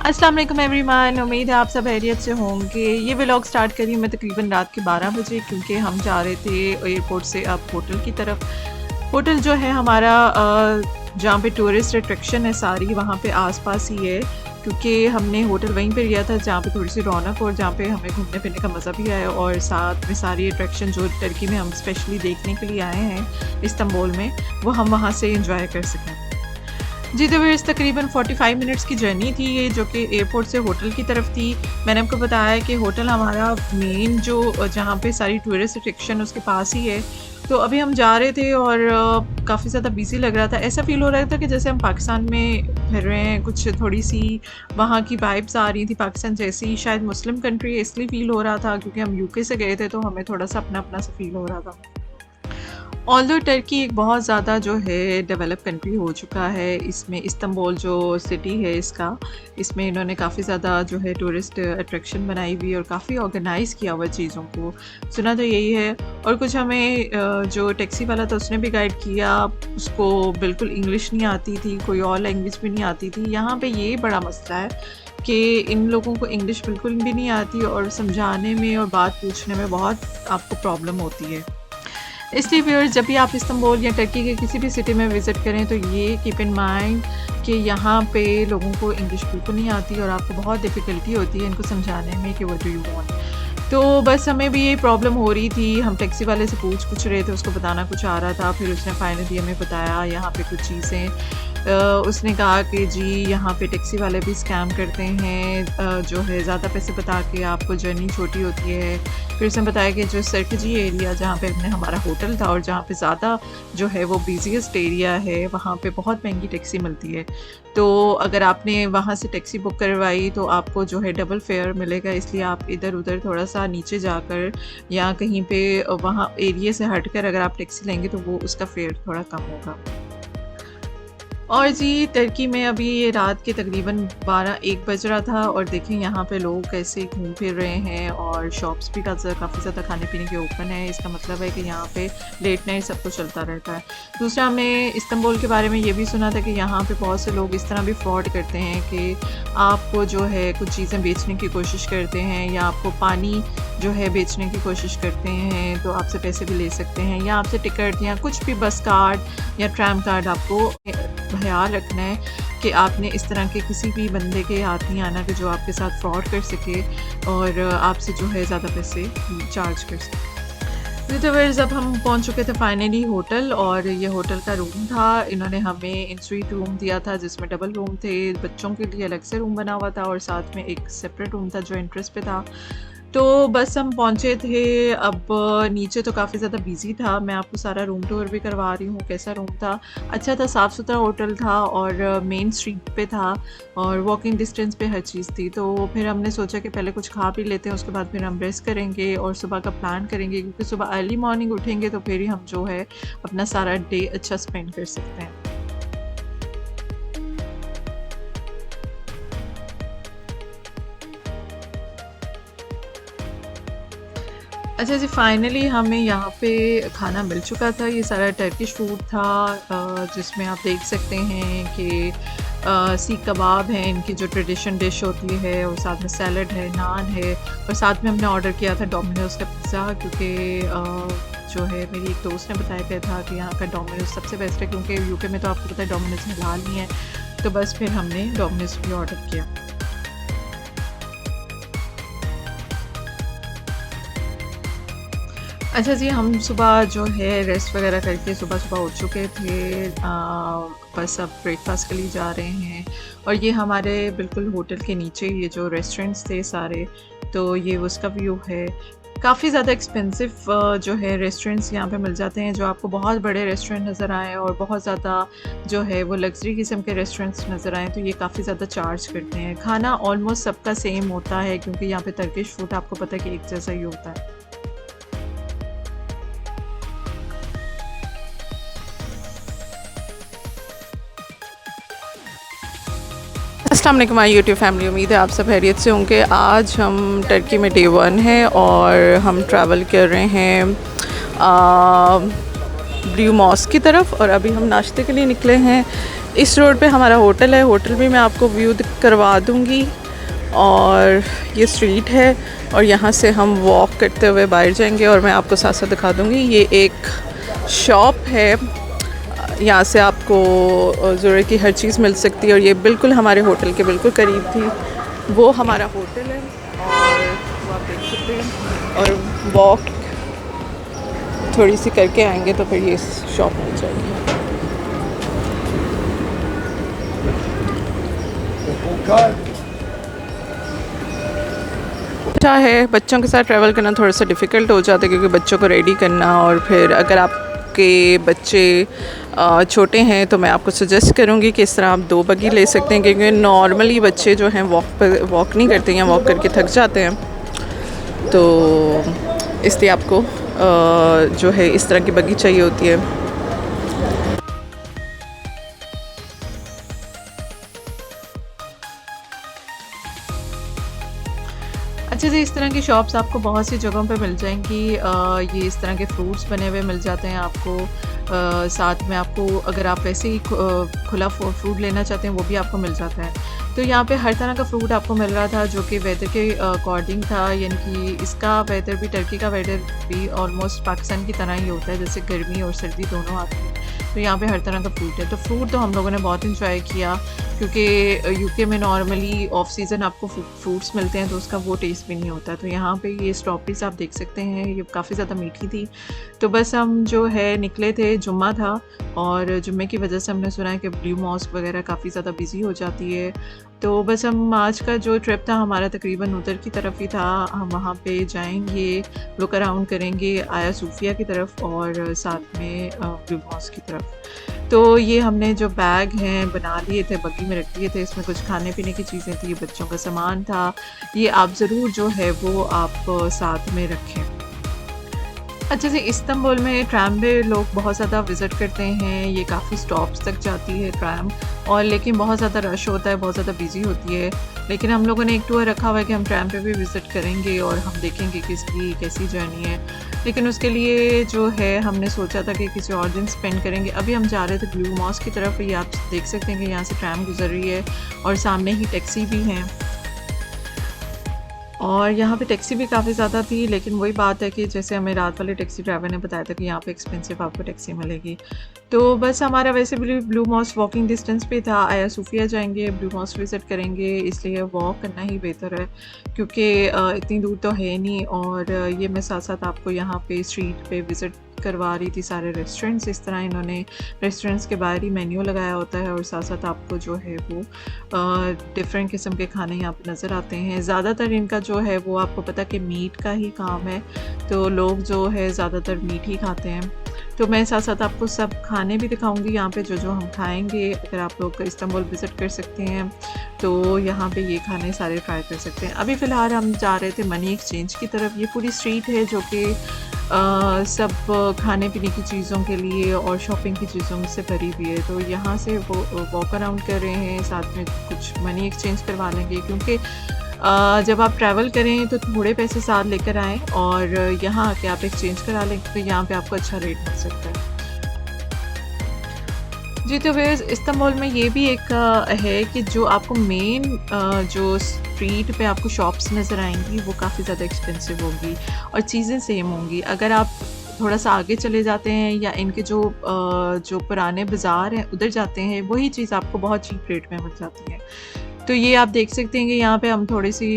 अस्सलाम वालेकुम एवरीवन, उम्मीद है आप सब खैरियत से होंगे। ये व्लॉग स्टार्ट करी मैं तकरीबन रात के 12 बजे, क्योंकि हम जा रहे थे एयरपोर्ट से अब होटल की तरफ। होटल जो है हमारा जहाँ पे टूरिस्ट अट्रैक्शन है सारी वहाँ पे आसपास ही है, क्योंकि हमने होटल वहीं पे लिया था जहाँ पे थोड़ी सी रौनक और जहाँ पे हमें घूमने फिरने का मज़ा भी आया, और साथ में सारी अट्रैक्शन जो टर्की में हम स्पेशली देखने के लिए आए हैं इस्तांबुल में, वो हम वहाँ से इंजॉय कर सकें। जी तो फिर तकरीबन 45 मिनट्स की जर्नी थी ये, जो कि एयरपोर्ट से होटल की तरफ थी। मैंने आपको बताया कि होटल हमारा मेन जो जहाँ पे सारी टूरिस्ट अट्रैक्शन उसके पास ही है। तो अभी हम जा रहे थे और काफ़ी ज़्यादा बिजी लग रहा था। ऐसा फील हो रहा था कि जैसे हम पाकिस्तान में फिर रहे हैं, कुछ थोड़ी सी वहाँ की वाइब्स आ रही थी पाकिस्तान जैसी। शायद मुस्लिम कंट्री इसलिए फ़ील हो रहा था क्योंकि हम यूके से गए थे, तो हमें थोड़ा सा अपना अपना सा फील हो रहा था। ऑल्दो टर्की एक बहुत ज़्यादा जो है डेवलप कंट्री हो चुका है, इसमें इस्तांबुल जो सिटी है इसमें इन्होंने काफ़ी ज़्यादा जो है टूरिस्ट अट्रैक्शन बनाई हुई और काफ़ी ऑर्गेनाइज़ किया हुआ चीज़ों को। सुना तो यही है। और कुछ हमें जो टैक्सी वाला था उसने भी गाइड किया, उसको बिल्कुल इंग्लिश नहीं आती थी, कोई और लैंग्वेज भी नहीं आती थी। यहाँ पे ये बड़ा मसला है कि इन लोगों को इंग्लिश बिल्कुल भी नहीं आती और समझाने में और बात पूछने में बहुत आपको प्रॉब्लम होती है। इसलिए व्यूअर्स, जब भी आप इस्तांबुल या टर्की के किसी भी सिटी में विज़िट करें तो ये कीप इन माइंड कि यहाँ पे लोगों को इंग्लिश बिल्कुल नहीं आती और आपको बहुत डिफ़िकल्टी होती है इनको समझाने में कि व्हाट डू यू वांट। तो बस हमें भी ये प्रॉब्लम हो रही थी। हम टैक्सी वाले से पूछ रहे थे, उसको बताना कुछ आ रहा था, फिर उसने फाइनली हमें बताया यहाँ पे कुछ चीज़ें। उसने कहा कि जी यहाँ पे टैक्सी वाले भी स्कैम करते हैं, जो है ज़्यादा पैसे बता के आपको जर्नी छोटी होती है। फिर उसने बताया कि जो सरकजी एरिया जहाँ पे हमने हमारा होटल था और जहाँ पे ज़्यादा जो है वो बिज़ीएस्ट एरिया है, वहाँ पे बहुत महंगी टैक्सी मिलती है। तो अगर आपने वहाँ से टैक्सी बुक करवाई तो आपको जो है डबल फेयर मिलेगा, इसलिए आप इधर उधर थोड़ा सा नीचे जाकर या कहीं पे वहाँ एरिया से हटकर अगर आप टैक्सी लेंगे तो वो उसका फेयर थोड़ा कम होगा। और जी टर्की में अभी ये रात के तकरीबन 12-1 बज रहा था, और देखें यहाँ पे लोग कैसे घूम फिर रहे हैं और शॉप्स भी काफ़ी ज़्यादा खाने पीने के ओपन है। इसका मतलब है कि यहाँ पे लेट नाइट सब कुछ चलता रहता है। दूसरा, हमने इस्तांबुल के बारे में ये भी सुना था कि यहाँ पे बहुत से लोग इस तरह भी फ्रॉड करते हैं कि आपको जो है कुछ चीज़ें बेचने की कोशिश करते हैं या आपको पानी जो है बेचने की कोशिश करते हैं, तो आपसे पैसे भी ले सकते हैं, या आपसे टिकट या कुछ भी बस कार्ड या ट्रैम कार्ड आपको ख्याल रखना है कि आपने इस तरह के किसी भी बंदे के हाथ नहीं आना कि जो आपके साथ फ्रॉड कर सके और आपसे जो है ज़्यादा पैसे चार्ज कर सके। तो फिर जब हम पहुंच चुके थे फाइनली होटल, और ये होटल का रूम था। इन्होंने हमें इन स्वीट रूम दिया था जिसमें डबल रूम थे, बच्चों के लिए अलग से रूम बना हुआ था और साथ में एक सेपरेट रूम था जो एंट्रेंस पे था। तो बस हम पहुँचे थे। अब नीचे तो काफ़ी ज़्यादा बिज़ी था। मैं आपको सारा रूम टूर भी करवा रही हूँ कैसा रूम था। अच्छा था, साफ़ सुथरा होटल था और मेन स्ट्रीट पे था और वॉकिंग डिस्टेंस पे हर चीज़ थी। तो फिर हमने सोचा कि पहले कुछ खा पी लेते हैं, उसके बाद फिर हम रेस्ट करेंगे और सुबह का प्लान करेंगे, क्योंकि सुबह अर्ली मॉर्निंग उठेंगे तो फिर ही हम जो है अपना सारा डे अच्छा स्पेंड कर सकते हैं। अच्छा जी, फाइनली हमें यहाँ पे खाना मिल चुका था। ये सारा टर्किश फूड था, जिसमें आप देख सकते हैं कि सीख कबाब हैं, इनकी जो ट्रेडिशन डिश होती है, और साथ में सैलड है, नान है, और साथ में हमने ऑर्डर किया था डोमिनोज़ का पिज़्ज़ा, क्योंकि जो है मेरी एक दोस्त ने बताया गया था कि यहाँ का डोमिनोज़ सबसे बेस्ट है, क्योंकि यूके में तो आपको पता है डोमिनोज़ हलाल नहीं है। तो बस फिर हमने डोमिनोज़ भी ऑर्डर किया। अच्छा जी, हम सुबह जो है रेस्ट वगैरह करके सुबह उठ चुके थे। बस अब ब्रेकफास्ट के लिए जा रहे हैं, और ये हमारे बिल्कुल होटल के नीचे ये जो रेस्टोरेंट्स थे सारे, तो ये उसका व्यू है। काफ़ी ज़्यादा एक्सपेंसिव जो है रेस्टोरेंट्स यहाँ पे मिल जाते हैं, जो आपको बहुत बड़े रेस्टोरेंट नज़र आएँ और बहुत ज़्यादा जो है वो लग्जरी किस्म के रेस्टोरेंट्स नज़र आएँ, तो ये काफ़ी ज़्यादा चार्ज करते हैं। खाना ऑलमोस्ट सबका सेम होता है, क्योंकि यहाँ पे टर्किश फूड आपको पता है कि एक जैसा ही होता है। अस्सलाम वालेकुम माय यूट्यूब फैमिली, उम्मीद है आप सब खैरियत से होंगे। आज हम टर्की में डे 1 है और हम ट्रैवल कर रहे हैं ब्लू मॉस्क की तरफ, और अभी हम नाश्ते के लिए निकले हैं। इस रोड पे हमारा होटल है, होटल भी मैं आपको व्यू करवा दूँगी। और ये स्ट्रीट है और यहाँ से हम वॉक करते हुए बाहर जाएंगे और मैं आपको साथ साथ दिखा दूँगी। ये एक शॉप है, यहाँ से आपको ज़रूरत की हर चीज़ मिल सकती है और ये बिल्कुल हमारे होटल के बिल्कुल करीब थी। वो हमारा होटल है और वो आप देख सकते हैं। और वॉक थोड़ी सी करके आएंगे तो फिर ये शॉप मिल जाएगी। अच्छा है, बच्चों के साथ ट्रैवल करना थोड़ा सा डिफ़िकल्ट हो जाता है क्योंकि बच्चों को रेडी करना, और फिर अगर आपके बच्चे छोटे हैं तो मैं आपको सजेस्ट करूँगी कि इस तरह आप 2 बग्गी ले सकते हैं, क्योंकि नॉर्मली बच्चे जो हैं वॉक नहीं करते हैं, वॉक करके थक जाते हैं। तो इसलिए आपको जो है इस तरह की बग्गी चाहिए होती है। अच्छे से इस तरह की शॉप्स आपको बहुत सी जगहों पे मिल जाएंगी। ये इस तरह के फ्रूट्स बने हुए मिल जाते हैं आपको। साथ में आपको अगर आप वैसे ही खुला फ्रूट लेना चाहते हैं वो भी आपको मिल जाता है। तो यहाँ पे हर तरह का फ्रूट आपको मिल रहा था जो कि वेदर के अकॉर्डिंग था, यानी कि इसका वेदर भी, टर्की का वेदर भी ऑलमोस्ट पाकिस्तान की तरह ही होता है, जैसे गर्मी और सर्दी दोनों आती है। तो यहाँ पे हर तरह का फ्रूट है। तो फ्रूट तो हम लोगों ने बहुत इंजॉय किया क्योंकि यूके में नॉर्मली ऑफ सीज़न आपको फ्रूट्स मिलते हैं तो उसका वो टेस्ट भी नहीं होता। तो यहाँ पे ये स्ट्रॉबेरीज आप देख सकते हैं, ये काफ़ी ज़्यादा मीठी थी। तो बस हम जो है निकले थे, जुम्मा था और जुम्मे की वजह से हमने सुना है कि ब्लू मॉस्क वगैरह काफ़ी ज़्यादा बिजी हो जाती है। तो बस हम आज का जो ट्रिप था हमारा तकरीबन उधर की तरफ ही था। हम वहाँ पे जाएंगे, लुक अराउंड करेंगे आया सूफिया की तरफ और साथ में ब्लू मॉस्क की तरफ। तो ये हमने जो बैग हैं बना लिए थे, बग्गी में रख दिए थे, इसमें कुछ खाने पीने की चीज़ें थी, बच्चों का सामान था। ये आप ज़रूर जो है वो आप साथ में रखें। अच्छा से इस्तांबुल में ट्रैम पे लोग बहुत ज़्यादा विज़िट करते हैं, ये काफ़ी स्टॉप्स तक जाती है ट्रैम, और लेकिन बहुत ज़्यादा रश होता है, बहुत ज़्यादा बिजी होती है। लेकिन हम लोगों ने एक टूर रखा हुआ है कि हम ट्रैम पे भी विज़िट करेंगे और हम देखेंगे कि इसकी कैसी जर्नी है। लेकिन उसके लिए जो है हमने सोचा था कि किसी और दिन स्पेंड करेंगे। अभी हम जा रहे थे ब्लू मॉस्क की तरफ, ये आप देख सकते हैं कि यहाँ से ट्रैम गुजर रही है और सामने ही टैक्सी भी हैं। और यहाँ पे टैक्सी भी काफ़ी ज़्यादा थी, लेकिन वही बात है कि जैसे हमें रात वाले टैक्सी ड्राइवर ने बताया था कि यहाँ पे एक्सपेंसिव आपको टैक्सी मिलेगी। तो बस हमारा वैसे भी ब्लू मॉस्क वॉकिंग डिस्टेंस पे था। आया सूफिया जाएंगे, ब्लू मॉस्क विज़िट करेंगे, इसलिए वॉक करना ही बेहतर है क्योंकि इतनी दूर तो है नहीं। और ये मैं साथ साथ आपको यहाँ पे स्ट्रीट पे विज़िट करवा रही थी सारे रेस्टोरेंट्स। इस तरह इन्होंने रेस्टोरेंट्स के बाहर ही मेन्यू लगाया होता है और साथ साथ आपको जो है वो डिफरेंट किस्म के खाने यहाँ पे नज़र आते हैं। ज़्यादातर इनका जो है वो आपको पता कि मीट का ही काम है, तो लोग जो है ज़्यादातर मीट ही खाते हैं। तो मैं साथ साथ आपको सब खाने भी दिखाऊंगी यहाँ पे जो जो हम खाएंगे। अगर आप लोग इस्तांबुल विज़िट कर सकते हैं तो यहाँ पे ये खाने सारे ट्राई कर सकते हैं। अभी फ़िलहाल हम जा रहे थे मनी एक्सचेंज की तरफ। ये पूरी स्ट्रीट है जो कि सब खाने पीने की चीज़ों के लिए और शॉपिंग की चीज़ों से भरी हुई है। तो यहाँ से वो वॉक अराउंड कर रहे हैं, साथ में कुछ मनी एक्सचेंज करवा लेंगे क्योंकि जब आप ट्रैवल करें तो थोड़े पैसे साथ लेकर आएँ और यहाँ आके आप एक्सचेंज करा लें तो यहाँ पे आपको अच्छा रेट मिल सकता है। जी, तो फिर इस्तांबुल में ये भी एक है कि जो आपको मेन जो स्ट्रीट पे आपको शॉप्स नज़र आएंगी वो काफ़ी ज़्यादा एक्सपेंसिव होंगी और चीज़ें सेम होंगी। अगर आप थोड़ा सा आगे चले जाते हैं या इनके जो पुराने बाज़ार हैं उधर जाते हैं, वही चीज़ आपको बहुत चीप रेट में मिल जाती है। तो ये आप देख सकते हैं कि यहाँ पे हम थोड़ी सी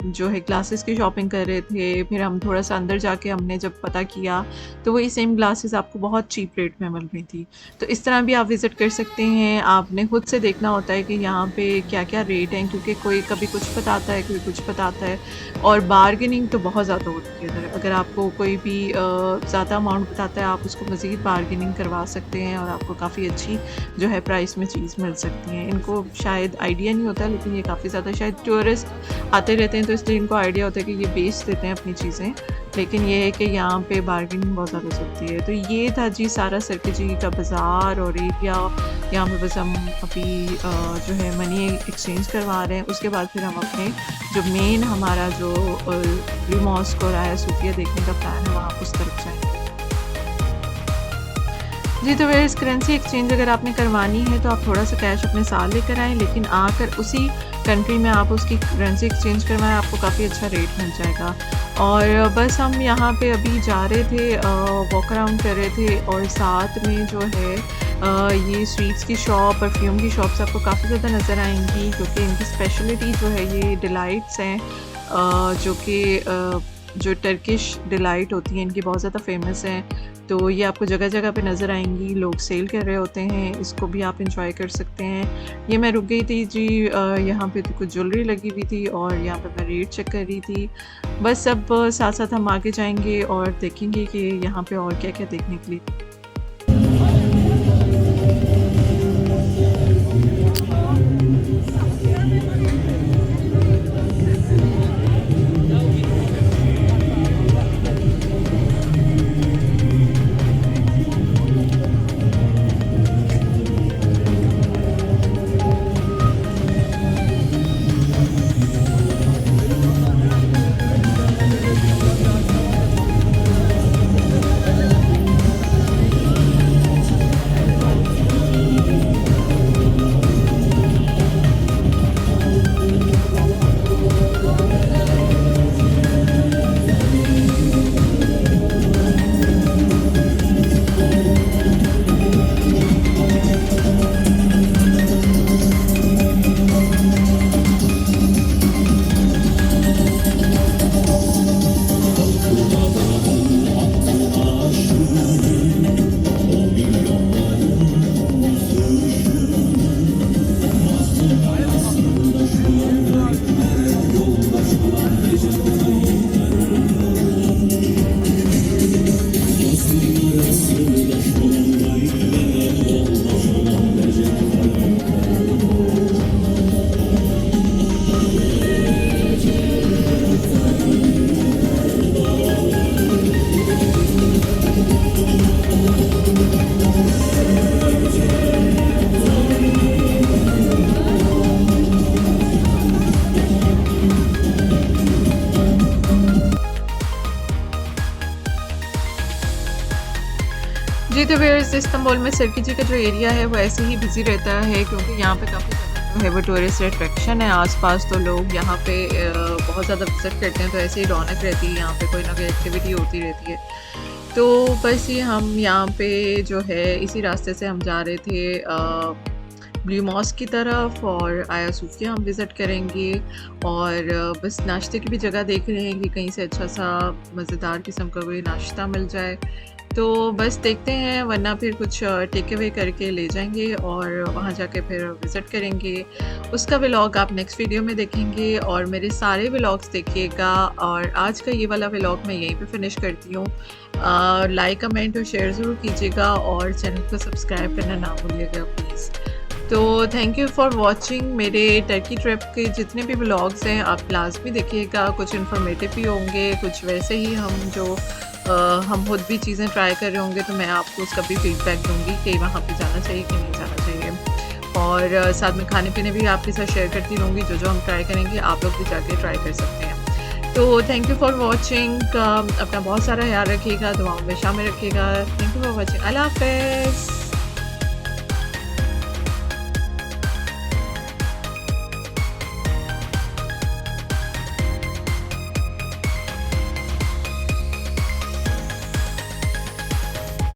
जो है ग्लासेस की शॉपिंग कर रहे थे। फिर हम थोड़ा सा अंदर जाके हमने जब पता किया तो वही सेम ग्लासेस आपको बहुत चीप रेट में मिल रही थी। तो इस तरह भी आप विज़िट कर सकते हैं। आपने खुद से देखना होता है कि यहाँ पे क्या क्या रेट हैं, क्योंकि कोई कभी कुछ बताता है, कोई कुछ बताता है, और बार्गेनिंग तो बहुत ज़्यादा होती है। अगर आपको कोई भी ज़्यादा अमाउंट बताता है आप उसको मज़ीद बार्गेनिंग करवा सकते हैं और आपको काफ़ी अच्छी जो है प्राइस में चीज़ मिल सकती है। इनको शायद आइडिया नहीं होता, लेकिन ये काफ़ी ज़्यादा शायद टूरिस्ट आते रहते हैं तो इसलिए इनको आइडिया होता है कि ये बेच देते हैं अपनी चीज़ें, लेकिन ये है कि यहाँ पे बार्गेनिंग बहुत ज़्यादा चलती है। तो ये था जी सारा सरकजी का बाज़ार और एरिया। यहाँ पे बस हम अभी जो है मनी एक्सचेंज करवा रहे हैं, उसके बाद फिर हम अपने जो मेन हमारा जो ब्लू मॉस्क और आया सूफिया देखने का प्लान है वहाँ उस तरफ जाएंगे। जी, तो व्हेयर्स करेंसी एक्सचेंज अगर आपने करवानी है तो आप थोड़ा-सा कैश अपने साथ लेकर आएँ, लेकिन आकर उसी कंट्री में आप उसकी करेंसी एक्सचेंज करवाएँ, आपको काफ़ी अच्छा रेट मिल जाएगा। और बस हम यहाँ पे अभी जा रहे थे, वॉक अराउंड कर रहे थे और साथ में जो है ये स्वीट्स की शॉप, परफ्यूम की शॉप्स आपको काफ़ी ज़्यादा नज़र आएँगी, क्योंकि इनकी स्पेशलिटी जो है ये डिलाइट्स हैं, जो कि जो टर्किश डिलाइट होती है इनकी बहुत ज़्यादा फ़ेमस हैं। तो ये आपको जगह-जगह पे नज़र आएँगी, लोग सेल कर रहे होते हैं, इसको भी आप एन्जॉय कर सकते हैं। ये मैं रुक गई थी जी, यहाँ पे तो कुछ ज्वेलरी लगी हुई थी और यहाँ पे मैं रेट चेक कर रही थी। बस अब साथ-साथ हम आगे जाएँगे और देखेंगे कि यहाँ पे और क्या-क्या देखने के लिए। जी, तो व्हेयर्स इस्तांबुल में सरकीजी का जो एरिया है वो ऐसे ही बिज़ी रहता है, क्योंकि यहाँ पे काफ़ी ज़्यादा जो है वो टूरिस्ट अट्रैक्शन है आस-पास, तो लोग यहाँ पे बहुत ज़्यादा विज़िट करते हैं, तो ऐसे ही रौनक रहती है, यहाँ पे कोई ना कोई एक्टिविटी होती रहती है। तो बस ये हम यहाँ पे जो है इसी रास्ते से हम जा रहे थे ब्लू मॉस्क की तरफ, और आया सूफिया हम विज़िट करेंगे, और बस नाश्ते की भी जगह देख रहे हैं कि कहीं से अच्छा सा मज़ेदार किस्म का कोई नाश्ता मिल जाए। तो बस देखते हैं, वरना फिर कुछ टेक अवे करके ले जाएँगे और वहाँ जाके फिर विज़िट करेंगे। उसका व्लॉग आप नेक्स्ट वीडियो में देखेंगे, और मेरे सारे व्लॉग्स देखिएगा, और आज का ये वाला व्लॉग मैं यहीं पे फिनिश करती हूँ। लाइक, कमेंट और शेयर ज़रूर कीजिएगा, और चैनल को सब्सक्राइब करना ना भूलिएगा प्लीज़। तो थैंक यू फॉर वॉचिंग। मेरे टर्की ट्रिप के जितने भी व्लॉग्स हैं आप लाज़मी देखिएगा, कुछ इन्फॉर्मेटिव भी होंगे, कुछ वैसे ही हम खुद भी चीज़ें ट्राई कर रहे होंगे, तो मैं आपको उसका भी फीडबैक दूँगी कि वहाँ पे जाना चाहिए कि नहीं जाना चाहिए। और साथ में खाने-पीने भी आपके साथ शेयर करती रहूँगी, जो हम ट्राई करेंगे आप लोग भी जाके ट्राई कर सकते हैं। तो थैंक यू फॉर वॉचिंग। अपना बहुत सारा ख्याल रखिएगा, दुआओं में शामिल रखिएगा। Thank you for watching. अल्लाह हाफ़िज़।